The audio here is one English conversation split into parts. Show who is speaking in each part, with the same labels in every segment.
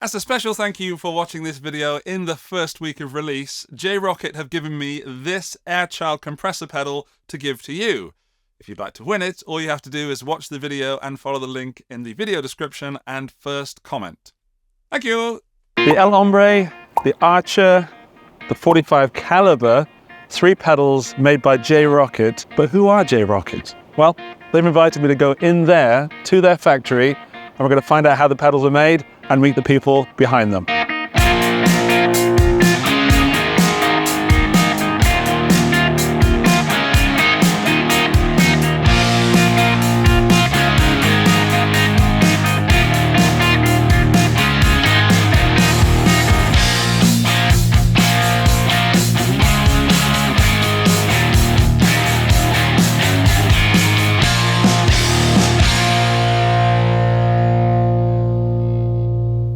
Speaker 1: As a special thank you for watching this video in the first week of release, j.rockett have given me this 𝗬𝗡𝗪 compressor pedal to give to you. If you'd like to win it, all you have to do is watch the video and follow the link in the video description and first comment. Thank you! The Hombre, the Archer, the 45 caliber, 3 pedals made by j.rockett. But who are j.rockett? Well, they've invited me to go in there to their factory, and we're going to find out how the pedals are made and meet the people behind them.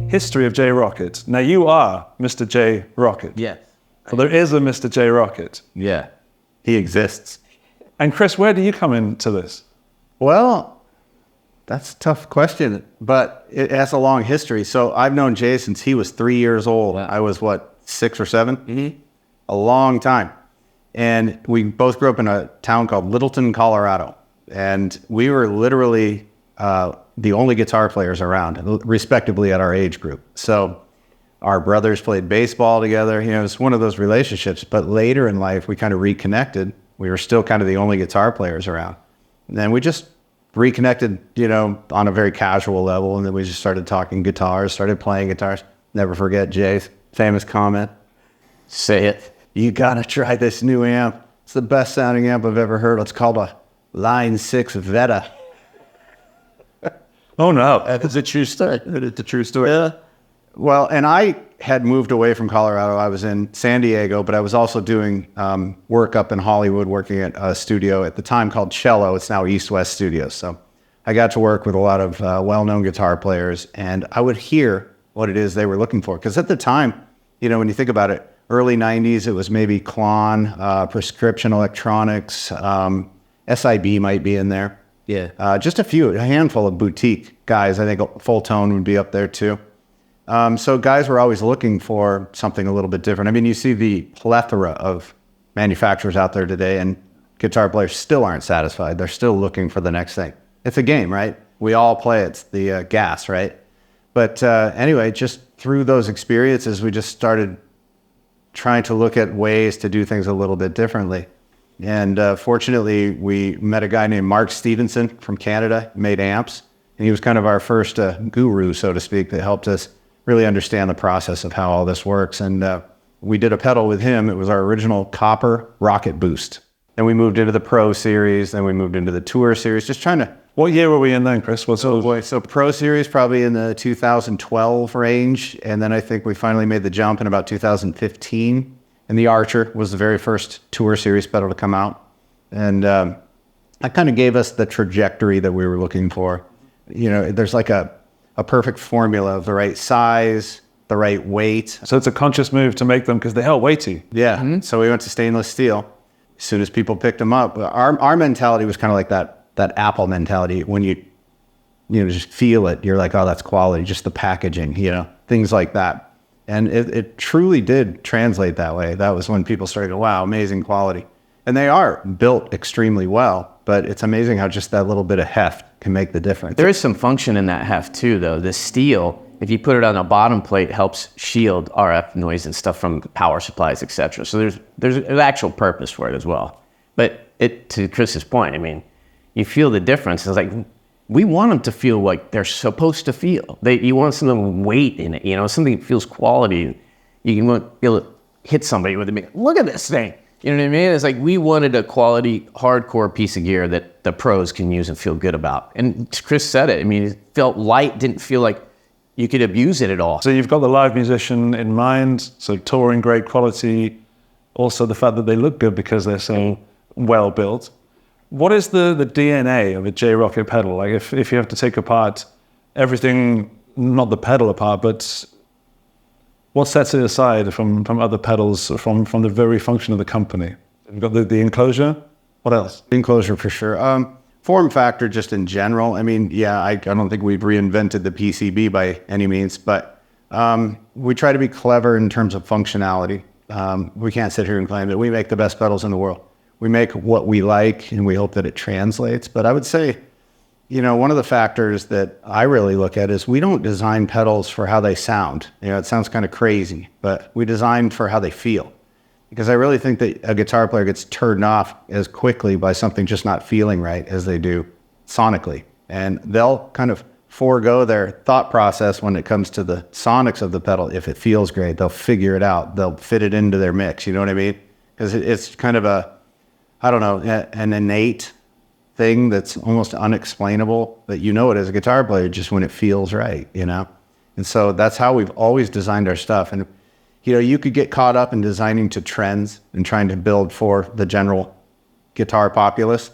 Speaker 1: History of j.rockett. Now you are Mr. J. Rockett.
Speaker 2: Yes.
Speaker 1: So there is a Mr. J. Rockett.
Speaker 2: Yeah, he exists.
Speaker 1: And Chris, where do you come into this?
Speaker 3: Well, that's a tough question, but it has a long history. So I've known Jay since he was 3 years old.
Speaker 2: Wow.
Speaker 3: I was, what, 6 or 7?
Speaker 2: Mm-hmm.
Speaker 3: A long time. And we both grew up in a town called Littleton, Colorado. And we were literally the only guitar players around, respectively, at our age group. So our brothers played baseball together. You know, it was one of those relationships. But later in life, we kind of reconnected. We were still kind of the only guitar players around. And then we just reconnected, you know, on a very casual level. And then we just started talking guitars, started playing guitars. Never forget Jay's famous comment.
Speaker 2: Say it.
Speaker 3: You got to try this new amp. It's the best sounding amp I've ever heard. It's called a Line 6 𝗏𝗏.
Speaker 1: Oh no.
Speaker 2: It's a true story.
Speaker 3: It's a true story.
Speaker 2: Yeah.
Speaker 3: Well, and I had moved away from Colorado. I was in San Diego, but I was also doing work up in Hollywood, working at a studio at the time called Cello. It's now East West Studios. So I got to work with a lot of well-known guitar players, and I would hear what it is they were looking for. Because at the time, you know, when you think about it, early 90s, it was maybe Klon, Prescription Electronics, SIB might be in there.
Speaker 2: Yeah.
Speaker 3: Just a handful of boutique guys. I think Full Tone would be up there too. So guys were always looking for something a little bit different. I mean, you see the plethora of manufacturers out there today, and guitar players still aren't satisfied. They're still looking for the next thing. It's a game, right? We all play. It's the gas, right? But anyway, just through those experiences, we just started trying to look at ways to do things a little bit differently. And fortunately, we met a guy named Mark Stevenson from Canada, made amps. And he was kind of our first guru, so to speak, that helped us really understand the process of how all this works. And we did a pedal with him. It was our original copper Rockett Boost. Then we moved into the Pro Series. Then we moved into the Tour Series, just trying to...
Speaker 1: What year were we in then, Chris?
Speaker 3: So Pro Series probably in the 2012 range. And then I think we finally made the jump in about 2015. And the Archer was the very first Tour Series pedal to come out. And that kind of gave us the trajectory that we were looking for. You know, there's like a perfect formula of the right size, the right weight.
Speaker 1: So it's a conscious move to make them because they're hell weighty.
Speaker 3: Yeah. Mm-hmm. So we went to stainless steel. As soon as people picked them up, our mentality was kind of like that Apple mentality. When you just feel it, you're like, oh, that's quality. Just the packaging, you know, things like that. And it truly did translate that way. That was when people started to go, wow, amazing quality. And they are built extremely well, but it's amazing how just that little bit of heft can make the difference.
Speaker 2: There is some function in that heft too, though. The steel, if you put it on a bottom plate, helps shield RF noise and stuff from power supplies, etc. So there's an actual purpose for it as well. But to Chris's point, I mean, you feel the difference. It's like, we want them to feel like they're supposed to feel. You want some weight in it, you know, something that feels quality. You can be able to hit somebody with it. Look at this thing. You know what I mean? It's like we wanted a quality, hardcore piece of gear that the pros can use and feel good about. And Chris said it. I mean, it felt light, didn't feel like you could abuse it at all.
Speaker 1: So you've got the live musician in mind, so touring great quality. Also the fact that they look good because they're so well built. What is the DNA of a j.rockett pedal? Like if you have to take apart everything, not the pedal apart, but what sets it aside from other pedals, from the very function of the company? You've got the enclosure. What else?
Speaker 3: The enclosure for sure. Form factor just in general. I mean, yeah, I don't think we've reinvented the PCB by any means, but We try to be clever in terms of functionality. We can't sit here and claim that we make the best pedals in the world. We make what we like, and we hope that it translates. But I would say, you know, one of the factors that I really look at is we don't design pedals for how they sound. You know, it sounds kind of crazy, but we design for how they feel. Because I really think that a guitar player gets turned off as quickly by something just not feeling right as they do sonically. And they'll kind of forego their thought process when it comes to the sonics of the pedal. If it feels great, they'll figure it out. They'll fit it into their mix, you know what I mean? Because it's kind of a, I don't know, an innate thing that's almost unexplainable, that you know it as a guitar player just when it feels right, you know? And so that's how we've always designed our stuff. And, you know, you could get caught up in designing to trends and trying to build for the general guitar populace.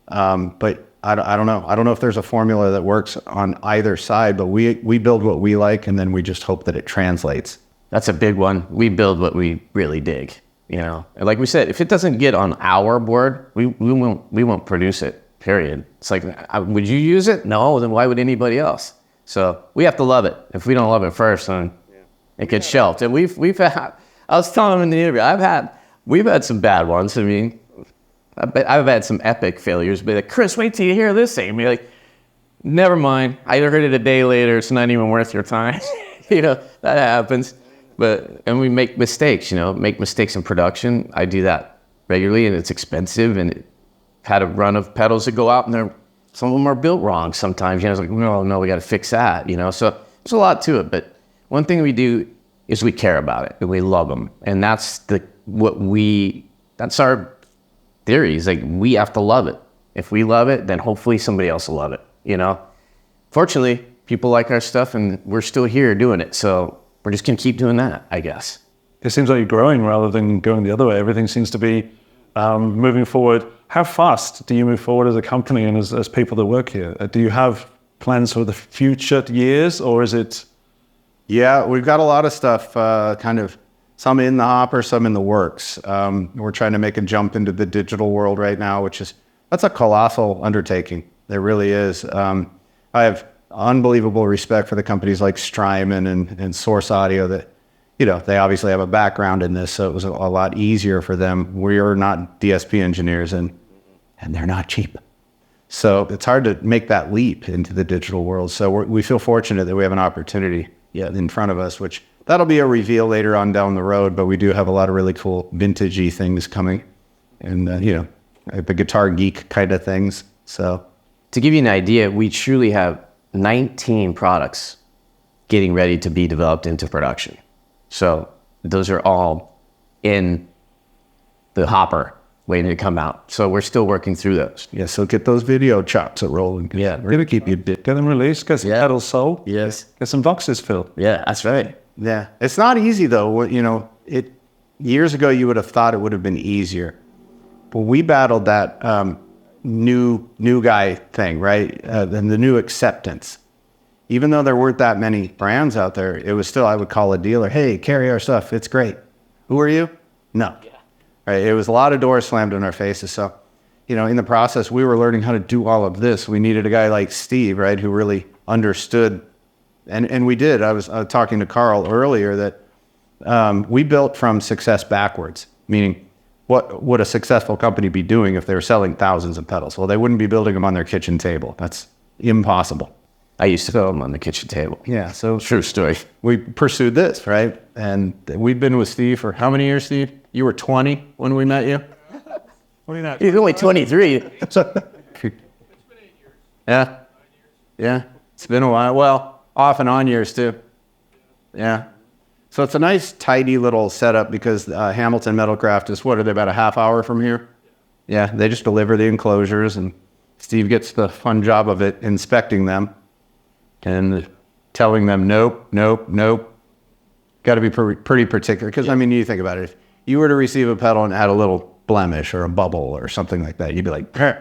Speaker 3: But I don't know. I don't know if there's a formula that works on either side, but we build what we like, and then we just hope that it translates.
Speaker 2: That's a big one. We build what we really dig, you know. And like we said, if it doesn't get on our board, we won't produce it, period. It's like, would you use it? No, then why would anybody else? So we have to love it. If we don't love it first, then it gets shelved. And we've had, I was telling him in the interview, we've had some bad ones. I mean, I've had some epic failures, but like, Chris, wait till you hear this thing. And be like, never mind. I heard it a day later. It's not even worth your time. You know, that happens. And we make mistakes, you know, make mistakes in production. I do that regularly, and it's expensive. And had a run of pedals that go out, and some of them are built wrong sometimes. You know, it's like, no, we got to fix that, you know. So there's a lot to it. But one thing we do is we care about it, and we love them. And that's our theory, is like, we have to love it. If we love it, then hopefully somebody else will love it, you know? Fortunately, people like our stuff, and we're still here doing it. So we're just going to keep doing that, I guess.
Speaker 4: It seems like you're growing rather than going the other way. Everything seems to be moving forward. How fast do you move forward as a company and as people that work here? Do you have plans for the future years, or is it?
Speaker 3: Yeah, we've got a lot of stuff, kind of some in the hopper, some in the works. We're trying to make a jump into the digital world right now, that's a colossal undertaking. There really is. I have unbelievable respect for the companies like Strymon and Source Audio that, you know, they obviously have a background in this, so it was a lot easier for them. We're not DSP engineers, and they're not cheap. So it's hard to make that leap into the digital world. So we feel fortunate that we have an opportunity in front of us, which that'll be a reveal later on down the road, but we do have a lot of really cool vintagey things coming, and, you know, the Guitar Geek kind of things. So
Speaker 2: to give you an idea, we truly have 19 products getting ready to be developed into production. So those are all in the hopper waiting to come out. So we're still working through those.
Speaker 3: Yeah, so get those video chops rolling.
Speaker 2: Yeah.
Speaker 3: We're going to keep you
Speaker 4: Get them released, get some pedals sold.
Speaker 2: Yes.
Speaker 4: Get some boxes filled.
Speaker 2: Yeah, that's right.
Speaker 3: Yeah, it's not easy though. You know, years ago you would have thought it would have been easier, but we battled that new guy thing, right? And the new acceptance. Even though there weren't that many brands out there, it was still, I would call a dealer, hey, carry our stuff, it's great. Who are you? No. Yeah. Right? It was a lot of doors slammed in our faces. So, you know, in the process, we were learning how to do all of this. We needed a guy like Steve, right, who really understood. And we did. I was talking to Carl earlier that we built from success backwards, meaning what would a successful company be doing if they were selling thousands of pedals? Well, they wouldn't be building them on their kitchen table. That's impossible.
Speaker 2: I used to film them on the kitchen table.
Speaker 3: Yeah, so
Speaker 2: True story.
Speaker 3: we pursued this, right? And we've been with Steve for how many years, Steve? You were 20 when we met you?
Speaker 4: What do you know?
Speaker 2: He's only 23.
Speaker 3: It's been 8 years. Yeah. 9 years. Yeah, it's been a while. Well, off and on years too. Yeah. So it's a nice, tidy little setup because Hamilton Metalcraft is, what are they, about a half hour from here? Yeah, they just deliver the enclosures, and Steve gets the fun job of it, inspecting them and telling them, nope, nope, nope. Got to be pretty particular. Because, I mean, you think about it. If you were to receive a pedal and it had a little blemish or a bubble or something like that, you'd be like, "Heh."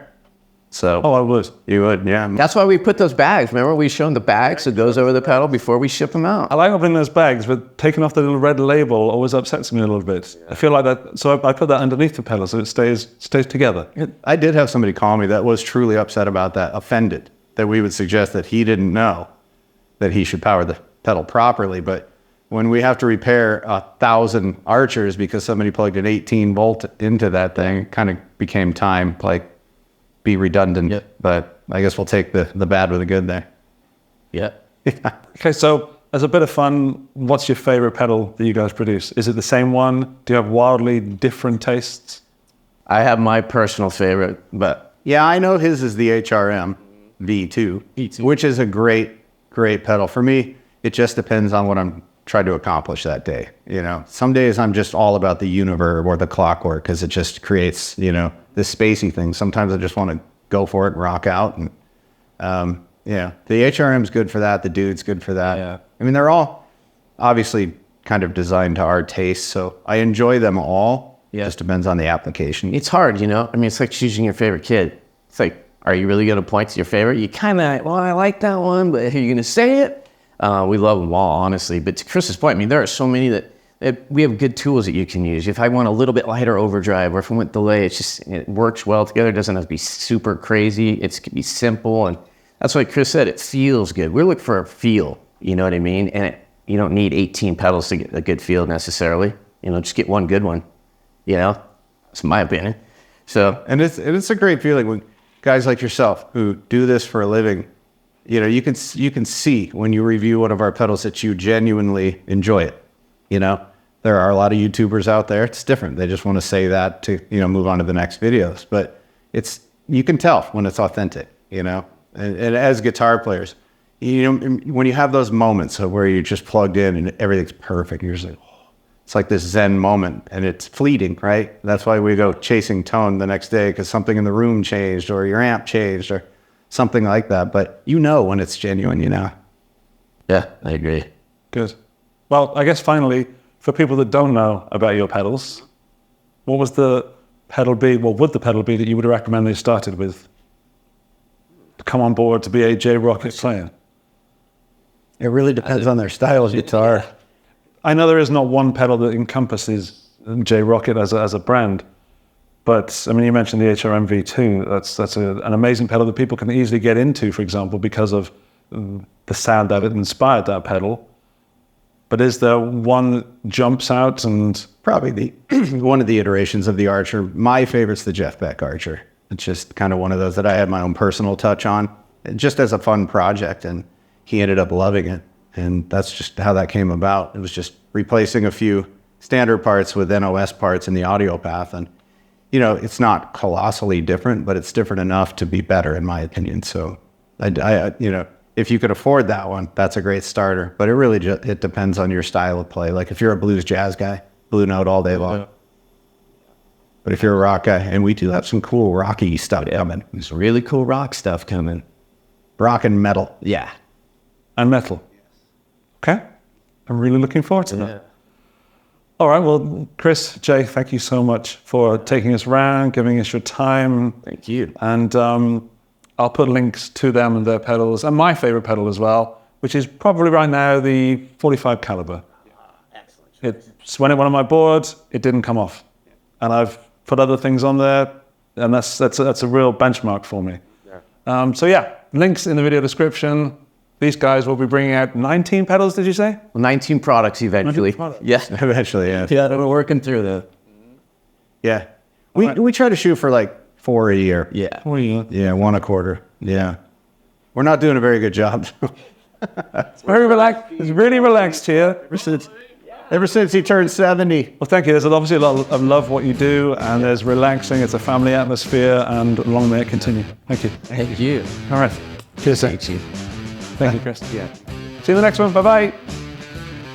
Speaker 3: So,
Speaker 4: Oh, I would.
Speaker 3: you would, yeah.
Speaker 2: That's why we put those bags. Remember, we showed the bags that goes over the pedal before we ship them out.
Speaker 4: I like opening those bags, but taking off the little red label always upsets me a little bit. I feel like that, so I put that underneath the pedal so it stays together.
Speaker 3: I did have somebody call me that was truly upset about that, offended that we would suggest that he didn't know that he should power the pedal properly. But when we have to repair 1,000 archers because somebody plugged an 18-volt into that thing, it kind of became time, like, be redundant.
Speaker 2: Yep.
Speaker 3: But I guess we'll take the bad with the good there.
Speaker 2: Yeah.
Speaker 4: Okay, so as a bit of fun, what's your favorite pedal that you guys produce? Is it the same one? Do you have wildly different tastes?
Speaker 2: I have my personal favorite, but
Speaker 3: Yeah, I know his is the HRM V2, which is a great pedal. For me, it just depends on what I'm trying to accomplish that day. You know, some days I'm just all about the univerb or the clockwork because it just creates, you know, this spacey thing. Sometimes I just want to go for it and rock out. And yeah, the HRM is good for that. The Dude's good for that.
Speaker 2: Yeah.
Speaker 3: I mean, they're all obviously kind of designed to our taste, so I enjoy them all.
Speaker 2: Yeah.
Speaker 3: Just depends on the application.
Speaker 2: it's hard, you know? I mean, it's like choosing your favorite kid. It's like, are you really going to point to your favorite? You kind of, well, I like that one, but are you going to say it? We love them all, honestly. But to Chris's point, I mean, there are so many that we have good tools that you can use. If I want a little bit lighter overdrive, or if I want delay, it works well together. It doesn't have to be super crazy. It can be simple. And that's what Chris said. It feels good. We're looking for a feel, you know what I mean? And you don't need 18 pedals to get a good feel necessarily. You know, just get one good one. You know, that's my opinion. So,
Speaker 3: And it's a great feeling when guys like yourself who do this for a living, you know, you can see when you review one of our pedals that you genuinely enjoy it. You know, there are a lot of YouTubers out there. It's different. They just want to say that to, you know, move on to the next videos. But you can tell when it's authentic, you know. And as guitar players, you know, when you have those moments of where you're just plugged in and everything's perfect, you're just like, it's like this Zen moment, and it's fleeting, right? That's why we go chasing tone the next day, because something in the room changed, or your amp changed, or something like that. But you know when it's genuine, you know.
Speaker 2: yeah, I agree.
Speaker 4: Good. Well, I guess finally, for people that don't know about your pedals, what was the pedal be, what would the pedal be that you would recommend they started with to come on board to be a j.rockett player?
Speaker 3: It really depends on their style of guitar.
Speaker 4: I know there is not one pedal that encompasses j.rockett as a brand, but I mean, you mentioned the HRM V2. That's an amazing pedal that people can easily get into, for example, because of the sound that it inspired that pedal. But is there one that jumps out? And
Speaker 3: Probably one of the iterations of the Archer. My favorite's the Jeff Beck Archer. It's just kind of one of those that I had my own personal touch on, just as a fun project, and he ended up loving it. And that's just how that came about. It was just replacing a few standard parts with NOS parts in the audio path. And, you know, it's not colossally different, but it's different enough to be better, in my opinion. So, I you know, if you could afford that one, that's a great starter. But it really it depends on your style of play. Like if you're a blues jazz guy, Blue Note all day long.
Speaker 4: Yeah.
Speaker 3: But if you're a rock guy, and we do have some cool rocky stuff coming.
Speaker 2: There's really cool rock stuff coming.
Speaker 3: Rock and metal.
Speaker 2: Yeah.
Speaker 4: and metal. Okay. I'm really looking forward to that.
Speaker 2: Yeah.
Speaker 4: All right. Well, Chris, Jay, thank you so much for taking us around, giving us your time.
Speaker 2: Thank you.
Speaker 4: And I'll put links to them and their pedals, and my favorite pedal as well, which is probably right now the 45 caliber.
Speaker 2: Excellent.
Speaker 4: It's when it went on my board, it didn't come off. And I've put other things on there, and that's a real benchmark for me.
Speaker 2: Yeah.
Speaker 4: So yeah, links in the video description. These guys will be bringing out 19 pedals, did you say?
Speaker 2: 19 products eventually.
Speaker 4: 19 products.
Speaker 2: Yes.
Speaker 3: Eventually, yeah.
Speaker 2: Yeah, we're working through the.
Speaker 3: Yeah. We try to shoot for like 4 a year.
Speaker 2: Yeah.
Speaker 4: What are you?
Speaker 3: Yeah, 1 a quarter. Yeah. We're not doing a very good job.
Speaker 4: It's very relaxed. It's really relaxed here.
Speaker 3: Ever since he turned 70.
Speaker 4: Well, thank you. There's obviously a lot of love what you do, and there's relaxing. It's a family atmosphere, and long may it continue. Thank you.
Speaker 2: Thank you.
Speaker 4: All right. Cheers.
Speaker 2: Thank you.
Speaker 4: Thank you, Chris. Yeah. See you in the next one. Bye-bye.